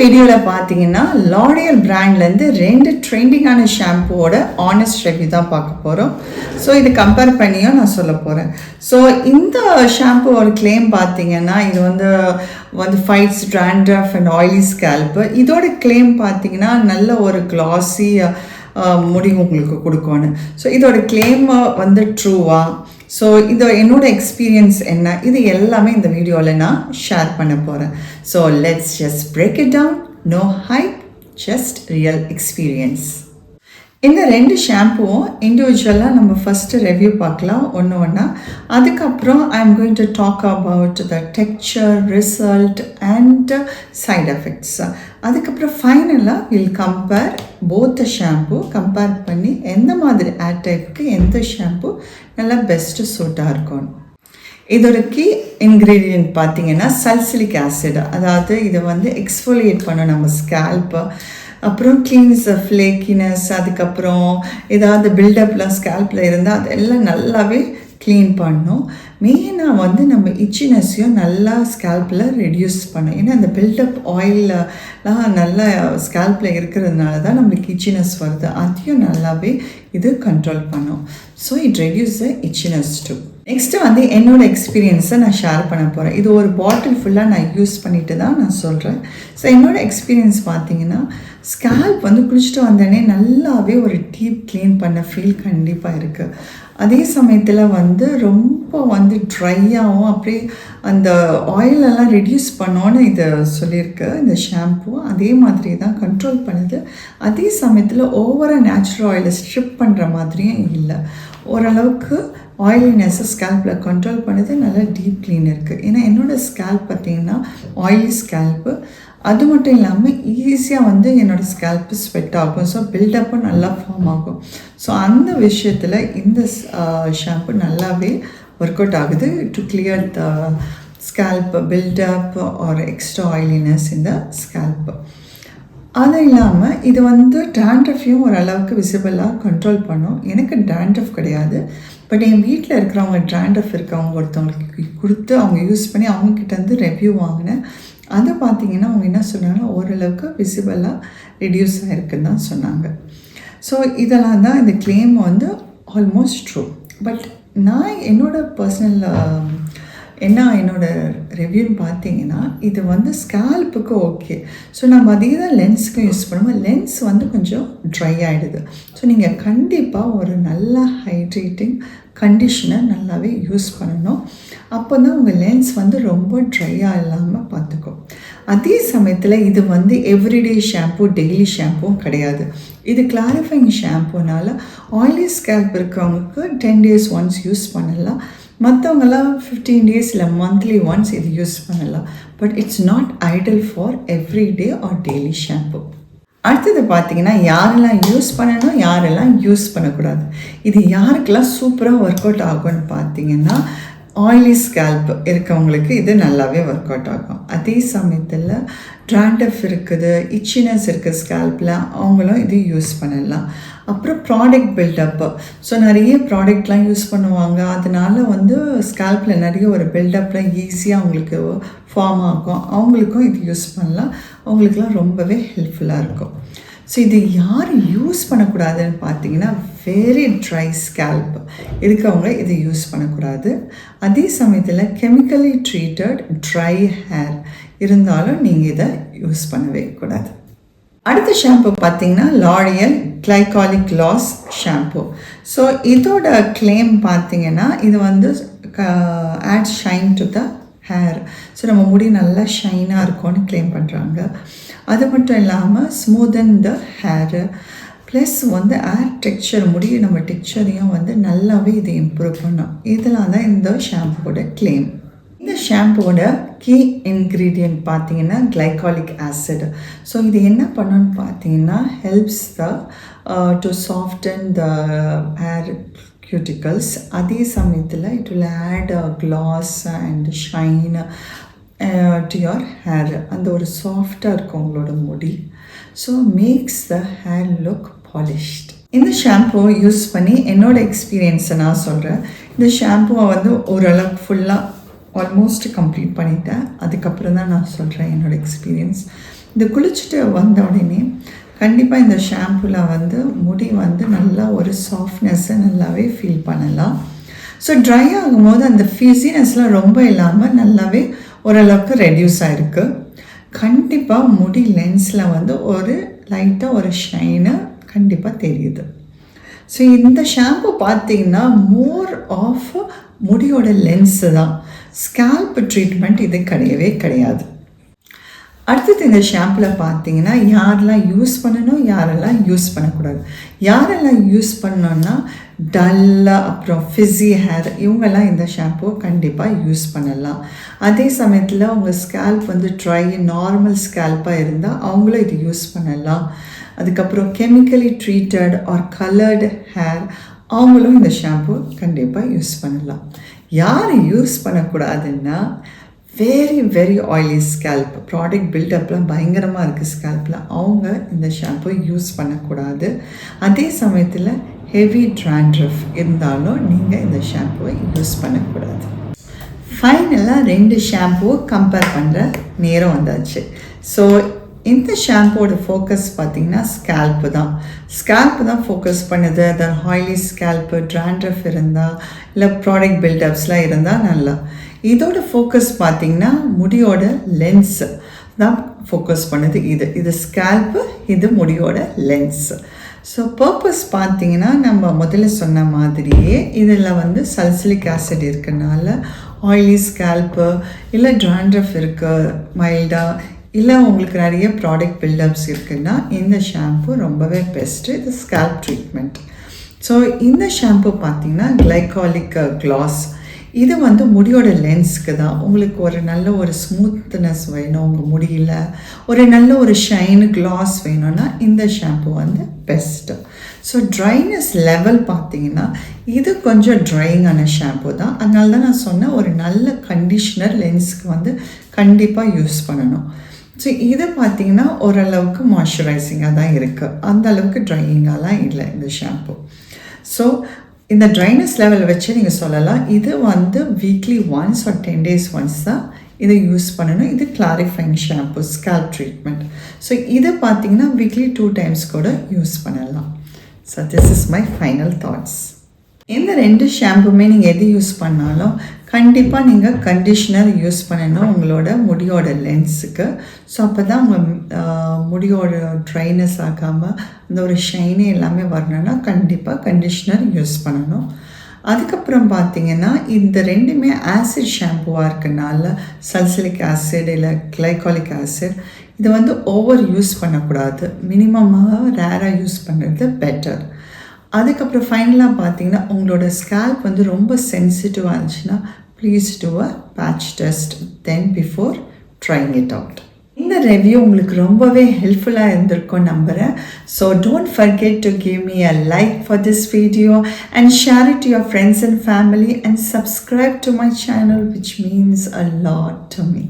வீடியோவில் பார்த்தீங்கன்னா லாரியல் பிராண்ட்லேருந்து 2 ட்ரெண்டிங்கான ஷாம்புவோட ஆனஸ்ட் ரிவ்யூ தான் பார்க்க போகிறோம். ஸோ இது கம்பேர் பண்ணியும் நான் சொல்ல போகிறேன். ஸோ இந்த ஷாம்புவோட கிளைம் பார்த்தீங்கன்னா இது வந்து ஃபைட்ஸ் ட்ராண்ட்ரஃப் அண்ட் ஆயிலி ஸ்கேல்ப்பு. இதோட கிளைம் பார்த்தீங்கன்னா நல்ல ஒரு கிளாஸி முடி உங்களுக்கு கொடுக்கணும். ஸோ இதோட கிளைம் வந்து ட்ரூவா, ஸோ இது என்னோட எக்ஸ்பீரியன்ஸ் என்ன, இது எல்லாமே இந்த வீடியோவில் நான் ஷேர் பண்ண போகிறேன். So let's just break it down. No hype, just real experience. இந்த 2 ஷாம்புவும் இண்டிவிஜுவலாக நம்ம ஃபஸ்ட்டு ரிவ்யூ பார்க்கலாம் ஒன்று ஒன்றா. அதுக்கப்புறம் I am going to talk about the texture, result and side effects. அதுக்கப்புறம் ஃபைனலாக will compare both the shampoo, compare பண்ணி எந்த மாதிரி ஏர் டைப்புக்கு எந்த ஷாம்பு நல்லா பெஸ்ட்டு சூட்டாக இருக்கும். இதோட கீ இன்க்ரீடியன்ட் பார்த்தீங்கன்னா சல்சிலிக் ஆசிட். அதாவது இதை வந்து எக்ஸ்ஃபோலியேட் பண்ணணும் நம்ம ஸ்கேல்ப்பை. அப்புறம் கிளீன்ஸ் ஃப்ளேக்கினஸ், அதுக்கப்புறம் ஏதாவது பில்டப்லாம் ஸ்கேல்பில் இருந்தால் அதெல்லாம் நல்லாவே க்ளீன் பண்ணணும். மெயினாக வந்து நம்ம இச்சினஸையும் நல்லா ஸ்கேல்பில் ரெடியூஸ் பண்ணும். ஏன்னா அந்த பில்டப் ஆயிலெலாம் நல்லா ஸ்கேல்பில் இருக்கிறதுனால தான் நம்மளுக்கு இச்சினஸ் வருது. அதையும் நல்லாவே இது கண்ட்ரோல் பண்ணும். So it reduce the itchiness too. Next வந்து என்னோடய எக்ஸ்பீரியன்ஸை நான் ஷேர் பண்ண போகிறேன். இது ஒரு பாட்டில் ஃபுல்லாக நான் யூஸ் பண்ணிட்டு தான் நான் சொல்கிறேன். ஸோ என்னோடய எக்ஸ்பீரியன்ஸ் பார்த்தீங்கன்னா ஸ்கேல்ப் வந்து குளிச்சுட்டு வந்தோடனே நல்லாவே ஒரு டீப் க்ளீன் பண்ண ஃபீல் கண்டிப்பாக இருக்குது. அதே சமயத்தில் வந்து ரொம்ப வந்து ட்ரையாகவும் அப்படியே அந்த ஆயிலெல்லாம் ரெடியூஸ் பண்ணோன்னு இதை சொல்லியிருக்கு இந்த ஷாம்பு. அதே மாதிரி தான் கண்ட்ரோல் பண்ணுது. அதே சமயத்தில் ஓவராக நேச்சுரல் ஆயிலை ஸ்ட்ரிப் பண்ணுற மாதிரியும் இல்லை. ஓரளவுக்கு ஆயிலினஸை ஸ்கேல்பில் கண்ட்ரோல் பண்ணுது. நல்லா டீப் க்ளீன் இருக்குது. ஏன்னா என்னோடய ஸ்கேல்ப் பார்த்திங்கன்னா ஆயிலி ஸ்கேல்ப்பு. அது மட்டும் இல்லாமல் ஈஸியாக வந்து என்னோடய ஸ்கேல்ப்பு ஸ்வெட் ஆகும். ஸோ பில்டப்பும் நல்லா ஃபார்ம் ஆகும். ஸோ அந்த விஷயத்தில் இந்த ஷாம்பு நல்லாவே ஒர்க் அவுட் ஆகுது to clear the scalp buildup or extra oiliness இந்த ஸ்கேல்ப்பு. அது இல்லாமல் இது வந்து டேண்ட்ரஃபையும் ஓரளவுக்கு விசிபிளாக கண்ட்ரோல் பண்ணும். எனக்கு டேண்ட்ரஃப் கிடையாது, பட் என் வீட்டில் இருக்கிறவங்க டேண்ட்ரஃப் இருக்கவங்க ஒருத்தவங்களுக்கு கொடுத்து அவங்க யூஸ் பண்ணி அவங்கக்கிட்டேருந்து ரிவ்யூ வாங்கினேன். அதை பார்த்தீங்கன்னா அவங்க என்ன சொன்னாங்கன்னா ஓரளவுக்கு விசிபிளாக ரெடியூஸ் ஆகிருக்குன்னு தான் சொன்னாங்க. ஸோ இதெல்லாம் தான் இந்த கிளைம் வந்து ஆல்மோஸ்ட் ட்ரூ. பட் நான் என்னோடய பர்சனல் என்னோடய ரிவ்யூன்னு பார்த்தீங்கன்னா இது வந்து ஸ்கேல்ப்புக்கு ஓகே. ஸோ நம்ம அதே தான் லென்ஸுக்கும் யூஸ் பண்ணுவோம். லென்ஸ் வந்து கொஞ்சம் ட்ரை ஆகிடுது. ஸோ நீங்கள் கண்டிப்பாக ஒரு நல்ல ஹைட்ரேட்டிங் கண்டிஷனர் நல்லாவே யூஸ் பண்ணணும். அப்போ தான் உங்கள் லென்ஸ் வந்து ரொம்ப ட்ரையாக இல்லாமல் பார்த்துக்கும். அதே சமயத்தில் இது வந்து எவ்ரிடே ஷாம்பு, டெய்லி ஷாம்பும் கிடையாது. இது கிளாரிஃபைங் ஷாம்புனால ஆயிலி ஸ்கேல்ப் இருக்கிறவங்களுக்கு 10 days ஒன்ஸ் யூஸ் பண்ணலாம். மற்றவங்களாம் 15 days இல்லை மந்த்லி ஒன்ஸ் இது யூஸ் பண்ணலாம். But it's not ideal for everyday or daily shampoo. அடுத்தது பார்த்திங்கன்னா யாரெல்லாம் யூஸ் பண்ணணும், யாரெல்லாம் யூஸ் பண்ணக்கூடாது. இது யாருக்கெல்லாம் சூப்பராக ஒர்க் அவுட் ஆகும்னு பார்த்தீங்கன்னா ஆயிலி ஸ்கேல்ப் இருக்கவங்களுக்கு இது நல்லாவே ஒர்க் அவுட் ஆகும். அதே சமயத்தில் ட்ராண்டஃப் இருக்குது, இச்சினஸ் இருக்குது ஸ்கேல்பில், அவங்களும் இது யூஸ் பண்ணலாம். அப்புறம் ப்ராடக்ட் பில்டப்பு. ஸோ நிறைய ப்ராடக்ட்லாம் யூஸ் பண்ணுவாங்க. அதனால வந்து ஸ்கேல்பில் நிறைய ஒரு பில்டப்பில் ஈஸியாக அவங்களுக்கு ஃபார்ம் ஆகும். அவங்களுக்கும் இது யூஸ் பண்ணலாம். அவங்களுக்குலாம் ரொம்பவே ஹெல்ப்ஃபுல்லாக இருக்கும். ஸோ இது யார் யூஸ் பண்ணக்கூடாதுன்னு பார்த்தீங்கன்னா வெரி ட்ரை ஸ்கேல்ப் இருக்கவங்க இது யூஸ் பண்ணக்கூடாது. அதே சமயத்தில் கெமிக்கலி ட்ரீட்டட் ட்ரை ஹேர் இருந்தாலும் நீங்கள் இதை யூஸ் பண்ணவே கூடாது. அடுத்த ஷாம்பு பார்த்தீங்கன்னா L'Oreal glycolic gloss shampoo. So இதோட கிளைம் பார்த்தீங்கன்னா இது வந்து add shine to the hair. So நம்ம முடி நல்லா ஷைனாக இருக்கும்னு கிளைம் பண்ணுறாங்க. அது மட்டும் இல்லாமல் ஸ்மூதன் த ஹேரு ப்ளஸ் வந்து ஏர் டெக்ஸ்சர், முடி நம்ம டெக்ஸ்சரையும் வந்து நல்லாவே இதை இம்ப்ரூவ் பண்ணும். இதெல்லாம் தான் இந்த ஷாம்புவோட கிளைம். இந்த ஷாம்புவோட கீ இன்க்ரீடியன்ட் பார்த்தீங்கன்னா கிளைகாலிக் ஆசிட். ஸோ இது என்ன பண்ணணும்னு பார்த்தீங்கன்னா helps the to soften the hair cuticles. அதே சமயத்தில் it will add gloss and shine to your hair. அந்த ஒரு சாஃப்டாக இருக்கும் உங்களோட முடி. So makes the hair look polished. இந்த ஷாம்புவை யூஸ் பண்ணி என்னோடய எக்ஸ்பீரியன்ஸை நான் சொல்கிறேன். இந்த ஷாம்புவை வந்து ஓரளவுக்கு ஃபுல்லாக ஆல்மோஸ்ட் கம்ப்ளீட் பண்ணிட்டேன். அதுக்கப்புறம் தான் நான் சொல்கிறேன் என்னோடய எக்ஸ்பீரியன்ஸ். இது குளிச்சுட்டு வந்த உடனே கண்டிப்பாக இந்த ஷாம்புவில் வந்து முடி வந்து நல்லா ஒரு சாஃப்ட்னஸ்ஸை நல்லாவே ஃபீல் பண்ணலாம். ஸோ ட்ரை ஆகும்போது அந்த ஃபிஸினஸ்லாம் ரொம்ப இல்லாமல் நல்லாவே ஓரளவுக்கு ரெடியூஸ் ஆகிருக்கு. கண்டிப்பாக முடி லென்ஸில் வந்து ஒரு லைட்டாக ஒரு ஷைனு கண்டிப்பாக தெரியுது. ஸோ இந்த ஷாம்பு பார்த்தீங்கன்னா மோர் ஆஃப் முடியோட லென்ஸு தான், ஸ்கேல்ப் ட்ரீட்மெண்ட் இது கிடையவே கிடையாது. அடுத்தது இந்த ஷாம்பில் பார்த்தீங்கன்னா யாரெல்லாம் யூஸ் பண்ணணும், யாரெல்லாம் யூஸ் பண்ணக்கூடாது. யாரெல்லாம் யூஸ் பண்ணோன்னா டல்லாக அப்புறம் ஃபிஸி ஹேர் இவங்கெல்லாம் இந்த ஷாம்புவை கண்டிப்பாக யூஸ் பண்ணலாம். அதே சமயத்தில் உங்கள் ஸ்கேல்ப் வந்து ட்ரை நார்மல் ஸ்கேல்ப்பாக இருந்தால் அவங்களும் இது யூஸ் பண்ணலாம். அதுக்கப்புறம் chemically treated or coloured hair அவங்களும் இந்த ஷாம்பு கண்டிப்பாக யூஸ் பண்ணலாம். யார் யூஸ் பண்ணக்கூடாதுன்னா very very oily scalp, product பில்டப்லாம் பயங்கரமாக இருக்குது ஸ்கேல்பில், அவங்க இந்த ஷாம்பு யூஸ் பண்ணக்கூடாது. அதே சமயத்தில் ஹெவி ட்ராண்ட்ரஃப் இருந்தாலும் நீங்கள் இந்த ஷாம்புவை யூஸ் பண்ணக்கூடாது. ஃபைனலாக 2 ஷாம்புவை கம்பேர் பண்ணுற நேரம் வந்தாச்சு. ஸோ இந்த ஷாம்போட ஃபோக்கஸ் பார்த்திங்கன்னா ஸ்கேல்ப்பு தான் ஃபோக்கஸ் பண்ணுது. அது ஆயிலி ஸ்கேல்ப்பு, ட்ராண்ட்ரஃப் இருந்தால் இல்லை ப்ராடக்ட் பில்டப்ஸ்லாம் இருந்தால் நல்லா. இதோட ஃபோக்கஸ் பார்த்திங்கன்னா முடியோட லென்ஸு தான் ஃபோக்கஸ் பண்ணுது. இது ஸ்கேல்ப்பு, இது முடியோட லென்ஸு. ஸோ பர்பஸ் பார்த்திங்கன்னா நம்ம முதல்ல சொன்ன மாதிரியே இதில் வந்து சல்சிலிக் ஆசிட் இருக்கனால ஆயிலி ஸ்கேல்ப்பு இல்லை ட்ராண்ட்ரஃப் இருக்குது மைல்டாக, இல்லை உங்களுக்கு நிறைய ப்ராடக்ட் பில்டப்ஸ் இருக்குன்னா இந்த ஷாம்பு ரொம்பவே பெஸ்ட்டு. இது ஸ்கேல்ப் ட்ரீட்மெண்ட். ஸோ இந்த ஷாம்பு பார்த்திங்கன்னா கிளைகாலிக் க்ளாஸ். இது வந்து முடியோட லென்ஸ்க்கு தான். உங்களுக்கு ஒரு நல்ல ஒரு ஸ்மூத்னஸ் வேணும் உங்கள் முடியில், ஒரு நல்ல ஒரு ஷைனு க்ளாஸ் வேணும்னா இந்த ஷாம்பு வந்து பெஸ்ட்டு. ஸோ ட்ரைனஸ் லெவல் பார்த்திங்கன்னா இது கொஞ்சம் ட்ரைங்கான ஷாம்பு தான். அதனால தான் நான் சொன்னேன் ஒரு நல்ல கண்டிஷ்னர் லென்ஸ்க்கு வந்து கண்டிப்பாக யூஸ் பண்ணணும். ஸோ இது பார்த்திங்கன்னா ஓரளவுக்கு மாய்ஸ்சரைசிங்காக தான் இருக்குது, அந்த அளவுக்கு ட்ரையிங்காலாம் இல்லை இந்த ஷாம்பு. ஸோ இந்த ட்ரைனஸ் லெவல் வச்சு நீங்கள் சொல்லலாம் இது வந்து weekly once or 10 days once தான் இதை யூஸ் பண்ணணும். இது clarifying shampoo, scalp treatment. So இது பார்த்திங்கன்னா வீக்லி 2 times கூட யூஸ் பண்ணலாம். So this is my final thoughts. இந்த 2 ஷாம்புமே நீங்கள் எது யூஸ் பண்ணாலும் கண்டிப்பாக நீங்கள் கண்டிஷ்னர் யூஸ் பண்ணணும் உங்களோட முடியோட லென்ஸுக்கு. ஸோ அப்போ தான் உங்கள் முடியோட ட்ரைனஸ் ஆகாமல் அந்த ஒரு ஷைனே எல்லாமே வரணும்னா கண்டிப்பாக கண்டிஷ்னர் யூஸ் பண்ணணும். அதுக்கப்புறம் பார்த்திங்கன்னா இந்த 2மே ஆசிட் ஷாம்புவாக இருக்கனால சல்சிலிக் ஆசிட் இல்லை கிளைகாலிக் ஆசிட் இதை வந்து ஓவர் யூஸ் பண்ணக்கூடாது, மினிமமாக ரேராக யூஸ் பண்ணுறது பெட்டர். அதுக்கப்புறம் ஃபைனலாக பார்த்தீங்கன்னா உங்களோட ஸ்கேல்ப் வந்து ரொம்ப சென்சிட்டிவாக இருந்துச்சுன்னா please do a patch test then before trying it out. இந்த ரிவ்யூ உங்களுக்கு ரொம்பவே ஹெல்ப்ஃபுல்லாக இருந்திருக்கும் நம்புகிறேன். So don't forget to give me a like for this video and share it to your friends and family and subscribe to my channel which means a lot to me.